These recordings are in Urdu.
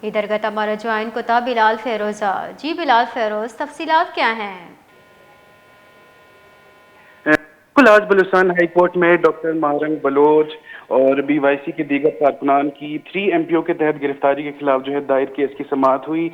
ادھر ہمارا جوائن کتا بلال فیروزہ۔ جی بلال فیروز، تفصیلات کیا ہیں؟ بالکل، آج بلوچستان ہائی کورٹ میں ڈاکٹر مہرنگ بلوچ اور بی وائی سی کے دیگر کارکنان کی 3 MPO کے تحت گرفتاری کے خلاف جو ہے دائر کیس کی سماعت ہوئی،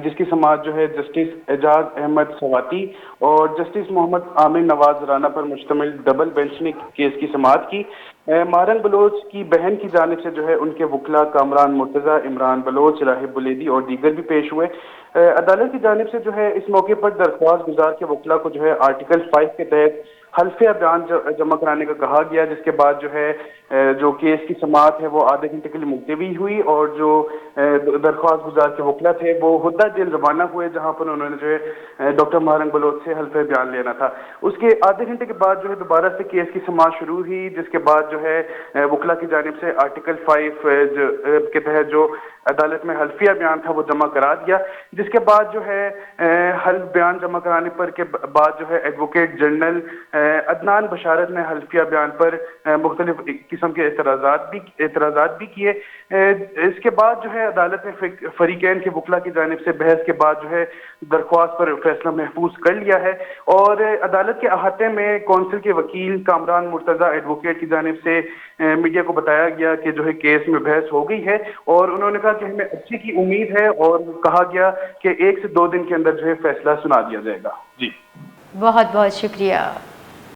جس کی سماعت جو ہے جسٹس اعجاز احمد سواتی اور جسٹس محمد عامر نواز رانا پر مشتمل ڈبل بینچ نے کیس کی سماعت کی۔ مہرنگ بلوچ کی بہن کی جانب سے جو ہے ان کے وکلاء کامران مرتضی، عمران بلوچ، راہب بلیدی اور دیگر بھی پیش ہوئے۔ عدالت کی جانب سے جو ہے اس موقع پر درخواست گزار کے وکلاء کو جو ہے آرٹیکل 5 کے تحت حلفیہ بیان جمع کرانے کا کہا گیا، جس کے بعد جو ہے جو کیس کی سماعت ہے وہ آدھے گھنٹے کے لیے ملتوی ہوئی اور جو درخواست گزار کے وکلاء تھے وہ ہودہ جیل روانہ ہوئے، جہاں پر انہوں نے جو ہے ڈاکٹر مہرنگ بلوچ سے حلفیہ بیان لینا تھا۔ اس کے آدھے گھنٹے کے بعد جو ہے دوبارہ سے کیس کی سماعت شروع ہوئی، جس کے بعد جو ہے وکلاء کی جانب سے آرٹیکل 5 کے تحت جو عدالت میں حلفیہ بیان تھا وہ جمع کرا دیا، جس کے بعد جو ہے حلف بیان جمع کرانے پر کے بعد جو ہے ایڈوکیٹ جنرل عدنان بشارت نے حلفیہ بیان پر مختلف قسم کے اعتراضات بھی کیے۔ اس کے بعد جو ہے عدالت نے فریقین کے وکلاء کی جانب سے بحث کے بعد جو ہے درخواست پر فیصلہ محفوظ کر لیا ہے، اور عدالت کے احاطے میں کونسل کے وکیل کامران مرتضی ایڈوکیٹ کی جانب سے میڈیا کو بتایا گیا کہ جو ہے کیس میں بحث ہو گئی ہے، اور انہوں نے کہا کہ ہمیں اچھے کی امید ہے، اور کہا گیا کہ 1 سے 2 دن کے اندر جو ہے فیصلہ سنا دیا جائے گا۔ جی بہت بہت شکریہ۔